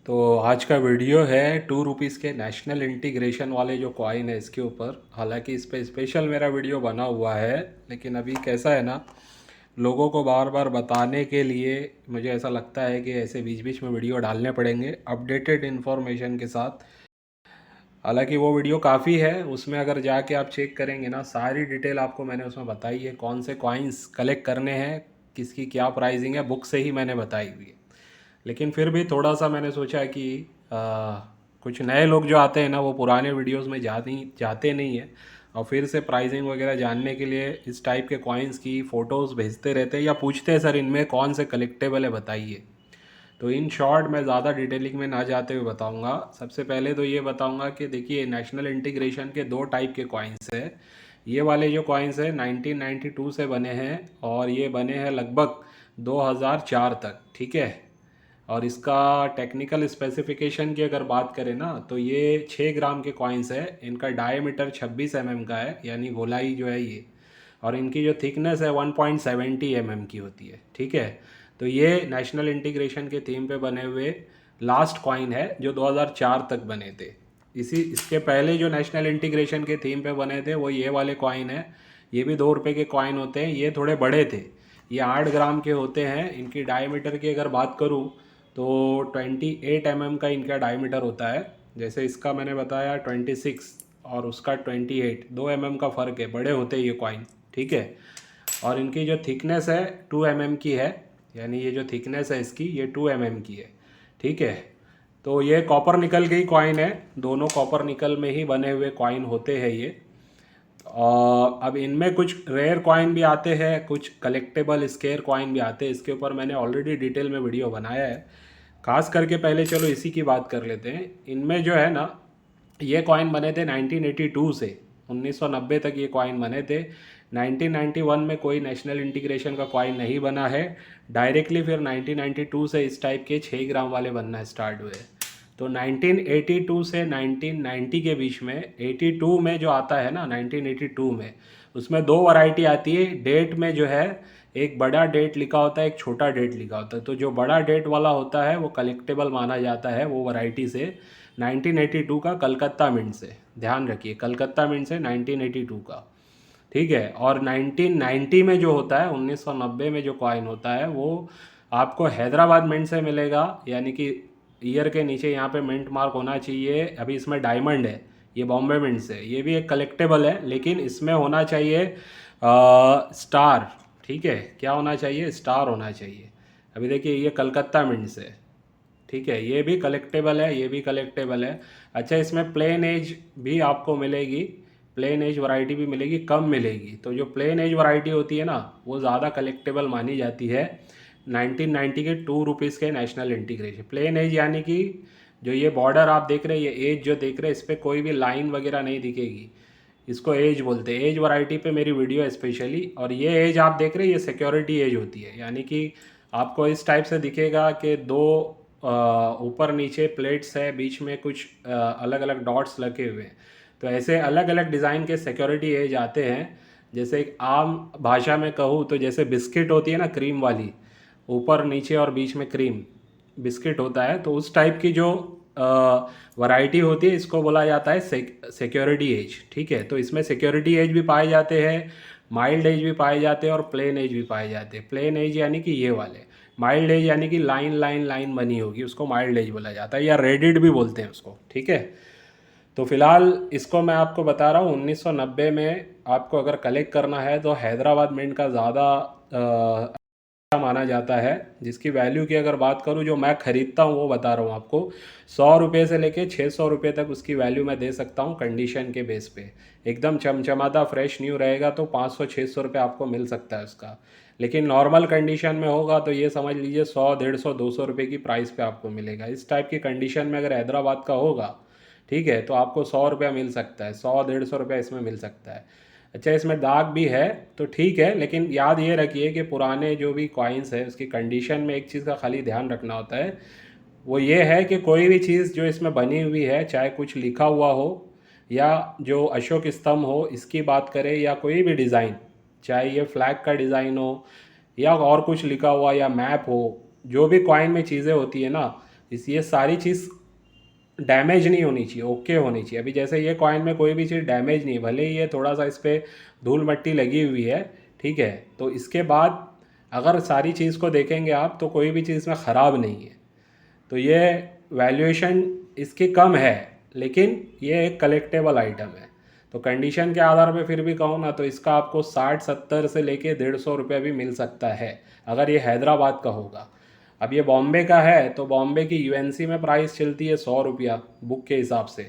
तो आज का वीडियो है 2 रुपीज़ के नेशनल इंटीग्रेशन वाले जो कॉइन है इसके ऊपर। हालांकि इस पे स्पेशल मेरा वीडियो बना हुआ है, लेकिन अभी कैसा है ना, लोगों को बार बार बताने के लिए मुझे ऐसा लगता है कि ऐसे बीच बीच में वीडियो डालने पड़ेंगे अपडेटेड इन्फॉर्मेशन के साथ। हालांकि वो वीडियो काफ़ी है, उसमें अगर जाके आप चेक करेंगे ना, सारी डिटेल आपको मैंने उसमें बताई है। कौन से कॉइन्स कलेक्ट करने हैं, किसकी क्या प्राइसिंग है, बुक से ही मैंने बताई हुई है। लेकिन फिर भी थोड़ा सा मैंने सोचा कि कुछ नए लोग जो आते हैं ना, वो पुराने वीडियोस में जाते नहीं हैं, और फिर से प्राइसिंग वगैरह जानने के लिए इस टाइप के कॉइन्स की फ़ोटोज़ भेजते रहते हैं या पूछते हैं, सर इनमें कौन से कलेक्टेबल है बताइए। तो इन शॉर्ट मैं ज़्यादा डिटेलिंग में ना जाते हुए बताऊंगा। सबसे पहले तो ये बताऊंगा कि देखिए, नेशनल इंटीग्रेशन के दो टाइप के कॉइन्स है। ये वाले जो कॉइन्स है 1992 से बने हैं, और ये बने हैं लगभग 2004 तक, ठीक है। और इसका टेक्निकल स्पेसिफिकेशन की अगर बात करें ना, तो ये 6 ग्राम के कॉइन्स है। इनका डायमीटर 26 mm का है, यानी गोलाई जो है ये। और इनकी जो थिकनेस है 1.70 mm की होती है, ठीक है। तो ये नेशनल इंटीग्रेशन के थीम पे बने हुए लास्ट कॉइन है जो 2004 तक बने थे। इसके पहले जो नेशनल इंटीग्रेशन के थीम पे बने थे वो ये वाले कॉइन है। ये भी 2 रुपये के कॉइन होते हैं, ये थोड़े बड़े थे। ये 8 ग्राम के होते हैं। इनकी डायमीटर की अगर बात करूँ तो 28 mm का इनका डायमीटर होता है। जैसे इसका मैंने बताया 26 और उसका 28, 2 mm का फ़र्क है, बड़े होते हैं ये कॉइन, ठीक है। और इनकी जो थिकनेस है 2 mm की है, यानी ये जो थिकनेस है इसकी ये 2 mm की है, ठीक है। तो ये कॉपर निकल के ही कॉइन है, दोनों कॉपर निकल में ही बने हुए कॉइन होते हैं ये। और अब इनमें कुछ रेयर कॉइन भी आते हैं, कुछ कलेक्टेबल स्केयर कॉइन भी आते हैं। इसके ऊपर मैंने ऑलरेडी डिटेल में वीडियो बनाया है। खास करके पहले चलो इसी की बात कर लेते हैं। इनमें जो है ना, ये कॉइन बने थे 1982 से 1990 तक ये कॉइन बने थे। 1991 में कोई नेशनल इंटीग्रेशन का कॉइन नहीं बना है। डायरेक्टली फिर 1992 से इस टाइप के 6 ग्राम वाले बनना स्टार्ट हुए। तो 1982 से 1990 के बीच में, 82 में जो आता है ना, 1982 में उसमें दो वैरायटी आती है। डेट में जो है, एक बड़ा डेट लिखा होता है, एक छोटा डेट लिखा होता है। तो जो बड़ा डेट वाला होता है वो कलेक्टेबल माना जाता है वो वैरायटी से 1982 का कलकत्ता मिंट से। ध्यान रखिए, कलकत्ता मिंट से 1982 का, ठीक है। और 1990 में जो होता है, 1990 में जो कॉइन होता है वो आपको हैदराबाद मिंट से मिलेगा। यानी कि ईयर के नीचे यहाँ पे मिंट मार्क होना चाहिए। अभी इसमें डायमंड है, ये बॉम्बे मिंट से। ये भी एक कलेक्टेबल है, लेकिन इसमें होना चाहिए स्टार, ठीक है। क्या होना चाहिए? स्टार होना चाहिए। अभी देखिए, ये कलकत्ता मिंट से, ठीक है। ये भी कलेक्टेबल है, ये भी कलेक्टेबल है। अच्छा, इसमें प्लेन एज भी आपको मिलेगी, प्लेन एज वैरायटी भी मिलेगी, कम मिलेगी। तो जो प्लेन एज वैरायटी होती है ना, वो ज़्यादा कलेक्टेबल मानी जाती है। 1990 के 2 रुपीज़ के नेशनल इंटीग्रेशन प्लेन एज, यानी कि जो ये बॉर्डर आप देख रहे हैं, ये एज जो देख रहे हैं, इस पर कोई भी लाइन वगैरह नहीं दिखेगी। इसको एज बोलते हैं। एज वैरायटी पे मेरी वीडियो है स्पेशली। और ये एज आप देख रहे हैं, ये सिक्योरिटी एज होती है। यानी कि आपको इस टाइप से दिखेगा कि दो ऊपर नीचे प्लेट्स है, बीच में कुछ अलग अलग डॉट्स लगे हुए हैं। तो ऐसे अलग अलग डिज़ाइन के सिक्योरिटी एज आते हैं। जैसे एक आम भाषा में कहूँ तो जैसे बिस्किट होती है ना, क्रीम वाली, ऊपर नीचे और बीच में क्रीम बिस्किट होता है, तो उस टाइप की जो वैरायटी होती है, इसको बोला जाता है सिक्योरिटी एज, ठीक है। तो इसमें सिक्योरिटी एज भी पाए जाते हैं, माइल्ड एज भी पाए जाते हैं, और प्लेन एज भी पाए जाते हैं। प्लेन एज यानी कि ये वाले, माइल्ड एज यानी कि लाइन लाइन लाइन बनी होगी, उसको माइल्ड एज बोला जाता है, या रेडिड भी बोलते हैं उसको, ठीक है। तो फिलहाल इसको मैं आपको बता रहा हूँ, 1990 में आपको अगर कलेक्ट करना है तो हैदराबाद मिंट का ज़्यादा माना जाता है। जिसकी वैल्यू की अगर बात करूं, जो मैं ख़रीदता हूं वो बता रहा हूं आपको, 100 रुपये से लेके 600 रुपये तक उसकी वैल्यू मैं दे सकता हूं कंडीशन के बेस पे। एकदम चमचमाता फ्रेश न्यू रहेगा तो 500-600 रुपये आपको मिल सकता है उसका। लेकिन नॉर्मल कंडीशन में होगा तो ये समझ लीजिए 100, 150, 200 रुपये की प्राइस पे आपको मिलेगा। इस टाइप की कंडीशन में अगर हैदराबाद का होगा, ठीक है, तो आपको 100 रुपया मिल सकता है, 100, 150 रुपया इसमें मिल सकता है। अच्छा, इसमें दाग भी है तो ठीक है, लेकिन याद ये रखिए कि पुराने जो भी कॉइन्स है उसकी कंडीशन में एक चीज़ का खाली ध्यान रखना होता है। वो ये है कि कोई भी चीज़ जो इसमें बनी हुई है, चाहे कुछ लिखा हुआ हो, या जो अशोक स्तंभ हो इसकी बात करें, या कोई भी डिज़ाइन, चाहे ये फ्लैग का डिज़ाइन हो या और कुछ लिखा हुआ या मैप हो, जो भी कॉइन में चीज़ें होती है ना, इस ये सारी चीज़ डैमेज नहीं होनी चाहिए, ओके होनी चाहिए। अभी जैसे ये कॉइन में कोई भी चीज़ डैमेज नहीं है, भले ही ये थोड़ा सा इस पर धूल मट्टी लगी हुई है, ठीक है, तो इसके बाद अगर सारी चीज़ को देखेंगे आप तो कोई भी चीज़ में ख़राब नहीं है। तो ये वैल्यूएशन इसकी कम है, लेकिन ये एक कलेक्टेबल आइटम है। तो कंडीशन के आधार पे फिर भी कहूँ ना तो इसका आपको 60-70 से लेके 150 रुपये भी मिल सकता है अगर ये हैदराबाद का होगा। अब ये बॉम्बे का है तो बॉम्बे की यूएनसी में प्राइस चलती है 100 रुपया बुक के हिसाब से,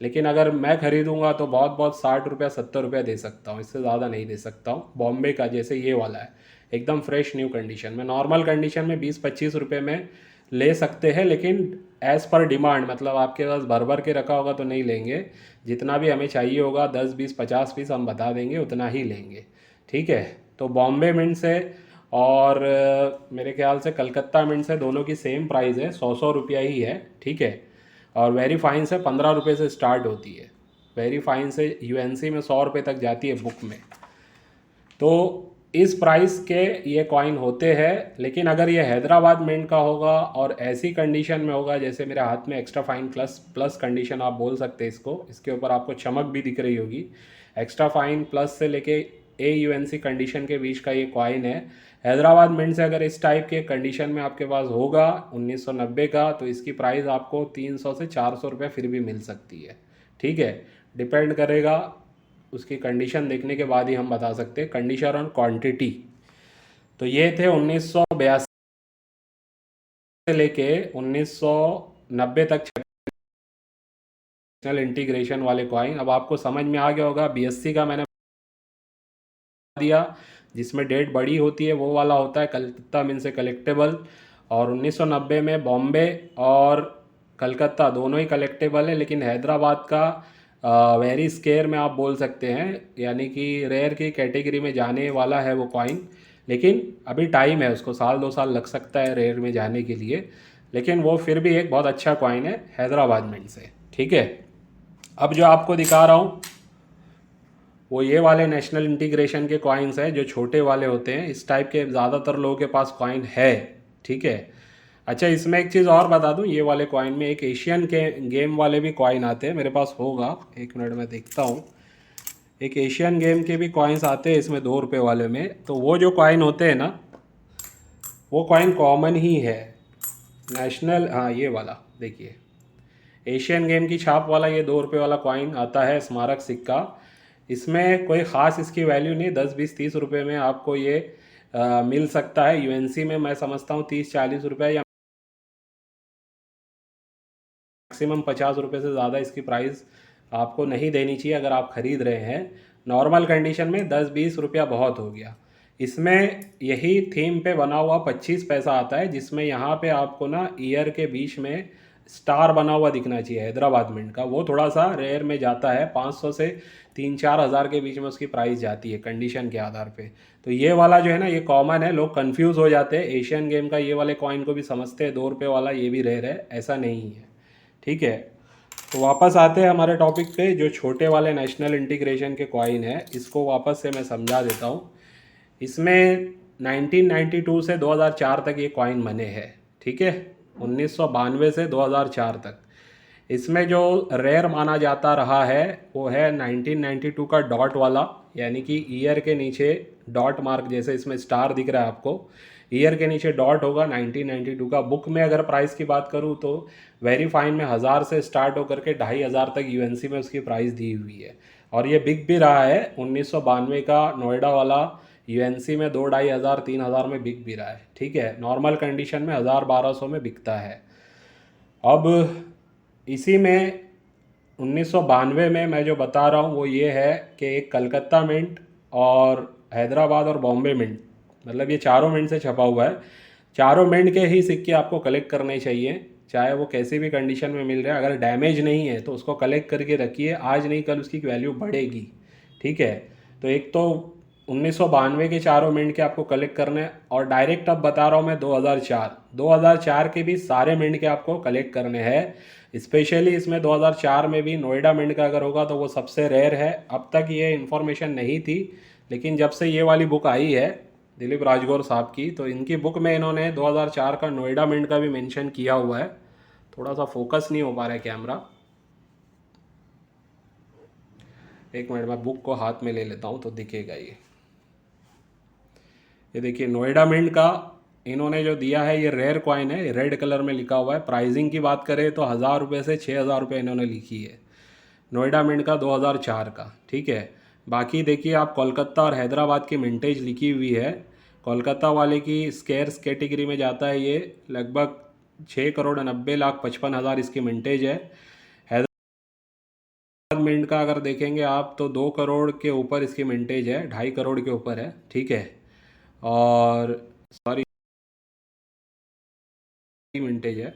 लेकिन अगर मैं ख़रीदूँगा तो बहुत बहुत 60 रुपया 70 रुपया दे सकता हूँ, इससे ज़्यादा नहीं दे सकता हूँ। बॉम्बे का जैसे ये वाला है एकदम फ्रेश न्यू कंडीशन में, नॉर्मल कंडीशन में 20-25 रुपये में ले सकते हैं, लेकिन एज़ पर डिमांड, मतलब आपके पास भर भर के रखा होगा तो नहीं लेंगे, जितना भी हमें चाहिए होगा 10-20-50 पीस हम बता देंगे उतना ही लेंगे, ठीक है। तो बॉम्बे मिंट से और मेरे ख्याल से कलकत्ता मिंट से दोनों की सेम प्राइस है, 100 रुपया ही है, ठीक है। और वेरी फाइन से 15 रुपये से स्टार्ट होती है, वेरी फाइन से यूएनसी में 100 रुपये तक जाती है बुक में। तो इस प्राइस के ये कॉइन होते हैं, लेकिन अगर ये हैदराबाद मिंट का होगा और ऐसी कंडीशन में होगा जैसे मेरे हाथ में extra fine plus plus condition आप बोल सकते हैं इसको, इसके ऊपर आपको चमक भी दिख रही होगी, एक्स्ट्रा फाइन प्लस से लेके AUNC कंडीशन के बीच का ये कॉइन है। हैदराबाद मिंट से अगर इस टाइप के कंडीशन में आपके पास होगा 1990 का तो इसकी प्राइस आपको 300 से 400 रुपये फिर भी मिल सकती है, ठीक है। डिपेंड करेगा, उसकी कंडीशन देखने के बाद ही हम बता सकते हैं, कंडीशन और क्वांटिटी। तो ये थे 1982 से लेके 1990 तक नेशनल इंटीग्रेशन वाले कॉइन। अब आपको समझ में आ गया होगा, BSC का मैंने दिया जिसमें डेट बड़ी होती है वो वाला होता है कलकत्ता मिंट से कलेक्टेबल, और 1990 में बॉम्बे और कलकत्ता दोनों ही कलेक्टेबल है, लेकिन हैदराबाद का वेरी स्केयर में आप बोल सकते हैं, यानी कि रेयर की कैटेगरी में जाने वाला है वो कॉइन, लेकिन अभी टाइम है, उसको 1-2 साल लग सकता है रेयर में जाने के लिए, लेकिन वो फिर भी एक बहुत अच्छा कॉइन है हैदराबाद मिंट से, ठीक है। अब जो आपको दिखा रहा हूँ वो ये वाले नेशनल इंटीग्रेशन के कॉइन्स हैं जो छोटे वाले होते हैं, इस टाइप के ज़्यादातर लोगों के पास कॉइन है, ठीक है। अच्छा, इसमें एक चीज़ और बता दूं, ये वाले कॉइन में एक एशियन के गेम वाले भी कॉइन आते हैं, मेरे पास होगा, एक मिनट में देखता हूँ। एक एशियन गेम के भी कॉइन्स आते हैं इसमें 2 रुपये वाले में, तो वो जो कॉइन होते हैं ना वो कॉइन कॉमन ही है नेशनल। हाँ, ये वाला देखिए, एशियन गेम की छाप वाला ये 2 रुपये वाला कॉइन आता है, स्मारक सिक्का। इसमें कोई ख़ास इसकी वैल्यू नहीं, 10-20-30 रुपये में आपको ये मिल सकता है। यूएनसी में मैं समझता हूँ 30-40 रुपये या मैक्सिमम 50 रुपये से ज़्यादा इसकी प्राइस आपको नहीं देनी चाहिए अगर आप ख़रीद रहे हैं। नॉर्मल कंडीशन में 10-20 रुपया बहुत हो गया। इसमें यही थीम पे बना हुआ 25 पैसा आता है, जिसमें यहाँ पे आपको ना ईयर के बीच में स्टार बना हुआ दिखना चाहिए हैदराबाद मिंट का, वो थोड़ा सा रेयर में जाता है, 500 से 3-4 हज़ार के बीच में उसकी प्राइस जाती है कंडीशन के आधार पे। तो ये वाला जो है ना ये कॉमन है, लोग कंफ्यूज हो जाते हैं, एशियन गेम का ये वाले कॉइन को भी समझते हैं 2 रुपये वाला ये भी रेयर है, ऐसा नहीं है, ठीक है। तो वापस आते हैं हमारे टॉपिक पे, जो छोटे वाले नेशनल इंटीग्रेशन के कॉइन है इसको वापस से मैं समझा देता हूँ। इसमें 1992 से 2004 तक ये कॉइन बने हैं, ठीक है, 1992 से 2004 तक। इसमें जो रेयर माना जाता रहा है वो है 1992 का डॉट वाला, यानी कि ईयर के नीचे डॉट मार्क, जैसे इसमें स्टार दिख रहा है आपको, ईयर के नीचे डॉट होगा 1992 का। बुक में अगर प्राइस की बात करूँ तो वेरी फाइन में 1000 से स्टार्ट होकर के 2500 तक यूएनसी में उसकी प्राइस दी हुई है, और ये बिक भी रहा है। 1992 का नोएडा वाला यूएनसी में 2-2,500-3,000 में बिक भी रहा है, ठीक है। नॉर्मल कंडीशन में 1000-1200 में बिकता है। अब इसी में 1992 में मैं जो बता रहा हूँ वो ये है कि एक कलकत्ता मिंट और हैदराबाद और बॉम्बे मिंट, मतलब ये चारों मिंट से छपा हुआ है, चारों मिंट के ही सिक्के आपको कलेक्ट करने चाहिए, चाहे वो कैसी भी कंडीशन में मिल रहा है। अगर डैमेज नहीं है तो उसको कलेक्ट करके रखिए, आज नहीं कल उसकी वैल्यू बढ़ेगी, ठीक है। तो एक तो 1992 के चारों मिंट के आपको कलेक्ट करने हैं, और डायरेक्ट अब बता रहा हूँ मैं 2004 के भी सारे मिंट के आपको कलेक्ट करने हैं। स्पेशली इसमें 2004 में भी नोएडा मिंट का अगर होगा तो वो सबसे रेयर है। अब तक ये इन्फॉर्मेशन नहीं थी, लेकिन जब से ये वाली बुक आई है दिलीप राजगौर साहब की, तो इनकी बुक में इन्होंने 2004 का नोएडा मिंट का भी मेंशन किया हुआ है। थोड़ा सा फोकस नहीं हो पा रहा है कैमरा। एक मिनट, मैं बुक को हाथ में ले लेता हूँ तो दिखेगा ये देखिए नोएडा मिंट का इन्होंने जो दिया है ये रेयर कॉइन है, रेड कलर में लिखा हुआ है। प्राइसिंग की बात करें तो 1000 रुपये से 6000 रुपये इन्होंने लिखी है। नोएडा मिंट का 2004 का, ठीक है। बाकी देखिए आप कोलकाता और हैदराबाद की मिंटेज लिखी हुई है। कोलकाता वाले की स्केर्स कैटेगरी में जाता है ये, लगभग 6,90,55,000 इसकी मिंटेज है। हैदराबाद मिंट का अगर देखेंगे आप तो 2 करोड़ के ऊपर इसकी मिंटेज है, 2.5 करोड़ के ऊपर है, ठीक है। और सॉरी मिंटेज है।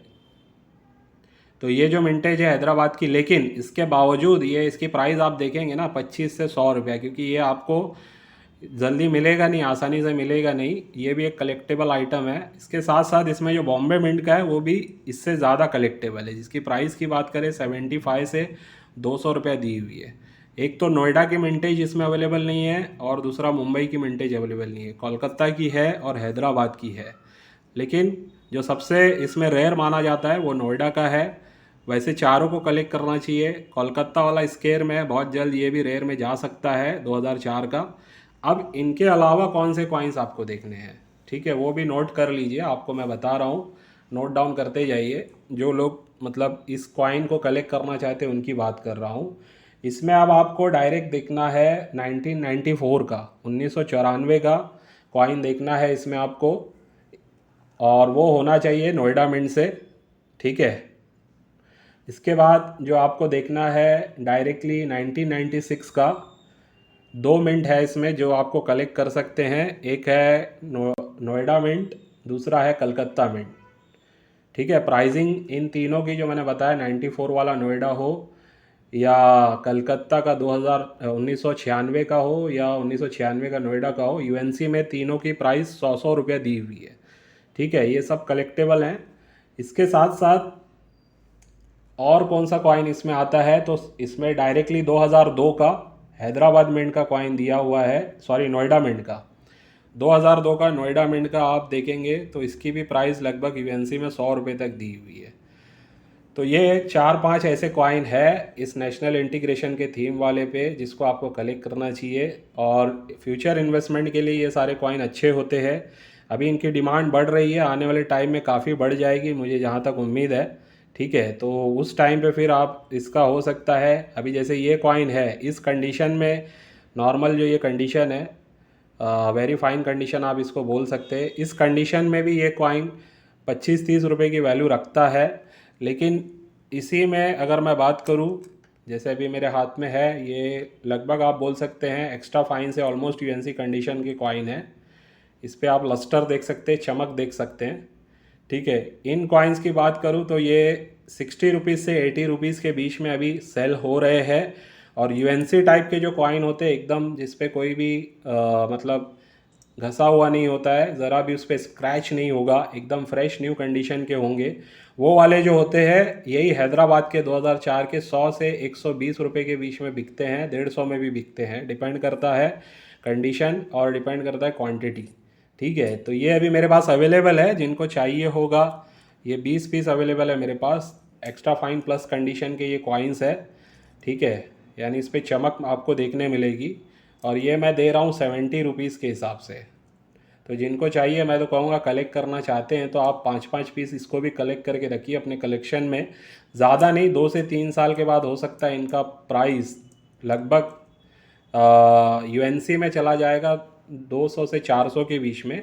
तो ये जो मिंटेज है हैदराबाद की, लेकिन इसके बावजूद ये इसकी प्राइस आप देखेंगे ना 25 से 100 रुपया, क्योंकि ये आपको जल्दी मिलेगा नहीं, आसानी से मिलेगा नहीं। ये भी एक कलेक्टेबल आइटम है। इसके साथ साथ इसमें जो बॉम्बे मिंट का है वो भी इससे ज़्यादा कलेक्टेबल है, जिसकी प्राइस की बात करें 75 से 200 रुपया दी हुई है। एक तो नोएडा की मिंटेज इसमें अवेलेबल नहीं है और दूसरा मुंबई की मिंटेज अवेलेबल नहीं है। कोलकाता की है और हैदराबाद की है, लेकिन जो सबसे इसमें रेयर माना जाता है वो नोएडा का है। वैसे चारों को कलेक्ट करना चाहिए। कोलकाता वाला स्केयर में बहुत जल्द ये भी रेयर में जा सकता है, 2004 का। अब इनके अलावा कौन से कॉइन्स आपको देखने हैं, ठीक है, वो भी नोट कर लीजिए। आपको मैं बता रहा हूँ, नोट डाउन करते जाइए। जो लोग मतलब इस कॉइन को कलेक्ट करना चाहते हैं उनकी बात कर रहा हूँ। इसमें अब आपको डायरेक्ट देखना है 1994 का, 1994 का कॉइन देखना है इसमें आपको, और वो होना चाहिए नोएडा मिंट से, ठीक है। इसके बाद जो आपको देखना है डायरेक्टली 1996 का, 2 मिंट है इसमें जो आपको कलेक्ट कर सकते हैं। एक है नोएडा मिंट, दूसरा है कलकत्ता मिंट, ठीक है। प्राइसिंग इन तीनों की जो मैंने बताया, 94 वाला नोएडा हो या कलकत्ता का 1996 का हो या 1996 का नोएडा का हो, यूएनसी में तीनों की प्राइस 100 रुपया दी हुई है, ठीक है। ये सब कलेक्टेबल हैं। इसके साथ साथ और कौन सा कॉइन इसमें आता है, तो इसमें डायरेक्टली 2002 का हैदराबाद मिंट का कॉइन दिया हुआ है, सॉरी नोएडा मिंट का। 2002 का नोएडा मिंट का आप देखेंगे तो इसकी भी प्राइस लगभग यूएनसी में 100 रुपये तक दी हुई है। तो ये 4-5 ऐसे कॉइन है इस नेशनल इंटीग्रेशन के थीम वाले पे, जिसको आपको कलेक्ट करना चाहिए। और फ्यूचर इन्वेस्टमेंट के लिए ये सारे कॉइन अच्छे होते हैं। अभी इनकी डिमांड बढ़ रही है, आने वाले टाइम में काफ़ी बढ़ जाएगी, मुझे जहाँ तक उम्मीद है, ठीक है। तो उस टाइम पे फिर आप इसका हो सकता है, अभी जैसे ये कॉइन है इस कंडीशन में, नॉर्मल जो ये कंडीशन है, वेरी फाइन कंडीशन आप इसको बोल सकते हैं, इस कंडीशन में भी ये कॉइन 25-30 रुपये की वैल्यू रखता है। लेकिन इसी में अगर मैं बात करूं, जैसे अभी मेरे हाथ में है, ये लगभग आप बोल सकते हैं एक्स्ट्रा फाइन से ऑलमोस्ट यूएनसी कंडीशन की कॉइन है। इस पर आप लस्टर देख सकते हैं, चमक देख सकते हैं, ठीक है। इन कॉइन्स की बात करूं तो ये 60 रुपीज़ से 80 रुपीज़ के बीच में अभी सेल हो रहे हैं। और यूएनसी टाइप के जो कॉइन होते हैं एकदम, जिस पे कोई भी मतलब घसा हुआ नहीं होता है, ज़रा भी उस पर स्क्रैच नहीं होगा, एकदम फ्रेश न्यू कंडीशन के होंगे, वो वाले जो होते हैं यही हैदराबाद के 2004 के 100 से 120 रुपये के बीच में बिकते हैं, 150 में भी बिकते हैं। डिपेंड करता है कंडीशन और डिपेंड करता है क्वांटिटी, ठीक है। तो ये अभी मेरे पास अवेलेबल है, जिनको चाहिए होगा, ये 20 पीस अवेलेबल है मेरे पास, एक्स्ट्रा फाइन प्लस कंडीशन के ये कॉइन्स है, ठीक है। यानी इस पर चमक आपको देखने मिलेगी। और ये मैं दे रहा हूँ 70 रुपीज़ के हिसाब से। तो जिनको चाहिए, मैं तो कहूँगा कलेक्ट करना चाहते हैं तो आप 5-5 पीस इसको भी कलेक्ट करके रखिए अपने कलेक्शन में। ज़्यादा नहीं, 2 से 3 साल के बाद हो सकता है इनका प्राइस लगभग यूएनसी में चला जाएगा 200 से 400 के बीच में।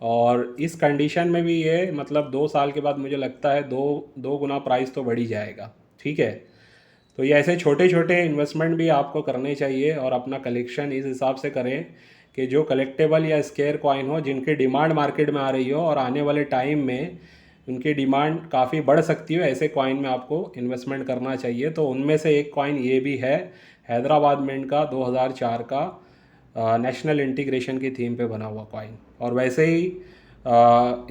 और इस कंडीशन में भी ये मतलब 2 साल के बाद मुझे लगता है दो गुना प्राइस तो बढ़ ही जाएगा, ठीक है। तो ये ऐसे छोटे छोटे इन्वेस्टमेंट भी आपको करने चाहिए और अपना कलेक्शन इस हिसाब से करें कि जो कलेक्टेबल या स्केयर कॉइन हो, जिनकी डिमांड मार्केट में आ रही हो और आने वाले टाइम में उनकी डिमांड काफ़ी बढ़ सकती हो, ऐसे कॉइन में आपको इन्वेस्टमेंट करना चाहिए। तो उनमें से एक कॉइन ये भी है, हैदराबाद मिंट का 2004 का नेशनल इंटीग्रेशन की थीम पे बना हुआ कॉइन। और वैसे ही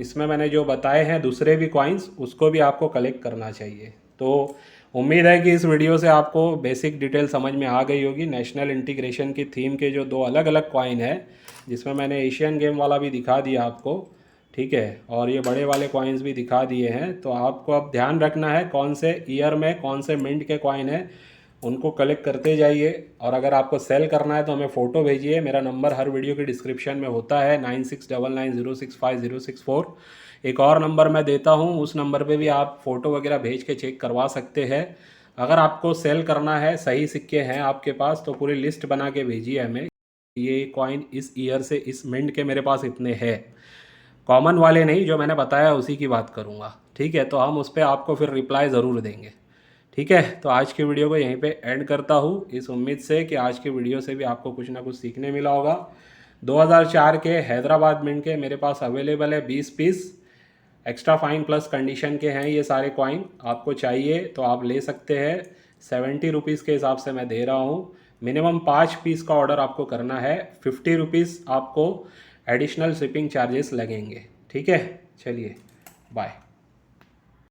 इसमें मैंने जो बताए हैं दूसरे भी कॉइन्स, उसको भी आपको कलेक्ट करना चाहिए। तो उम्मीद है कि इस वीडियो से आपको बेसिक डिटेल समझ में आ गई होगी। नेशनल इंटीग्रेशन की थीम के जो 2 अलग अलग कॉइन है, जिसमें मैंने एशियन गेम वाला भी दिखा दिया आपको, ठीक है। और ये बड़े वाले कॉइन्स भी दिखा दिए हैं। तो आपको अब ध्यान रखना है कौन से ईयर में कौन से मिंट के कॉइन है, उनको कलेक्ट करते जाइए। और अगर आपको सेल करना है तो हमें फ़ोटो भेजिए। मेरा नंबर हर वीडियो के डिस्क्रिप्शन में होता है 9699065064। एक और नंबर मैं देता हूँ, उस नंबर पे भी आप फ़ोटो वगैरह भेज के चेक करवा सकते हैं। अगर आपको सेल करना है, सही सिक्के हैं आपके पास, तो पूरी लिस्ट बना के भेजिए हमें। ये कॉइन इस ईयर से इस मिंट के मेरे पास इतने हैं, कॉमन वाले नहीं, जो मैंने बताया उसी की बात करूँगा। ठीक है, तो हम उस पर आपको फिर रिप्लाई ज़रूर देंगे। ठीक है, तो आज की वीडियो को यहीं पे एंड करता हूँ, इस उम्मीद से कि आज की वीडियो से भी आपको कुछ ना कुछ सीखने मिला होगा। 2004 के हैदराबाद मिंट के मेरे पास अवेलेबल है 20 piece, extra fine plus condition के हैं ये सारे कॉइन। आपको चाहिए तो आप ले सकते हैं। 70 रुपीज़ के हिसाब से मैं दे रहा हूँ। मिनिमम 5 पीस का ऑर्डर आपको करना है। 50 रुपीज़ आपको एडिशनल शिपिंग चार्जेस लगेंगे। ठीक है, चलिए बाय।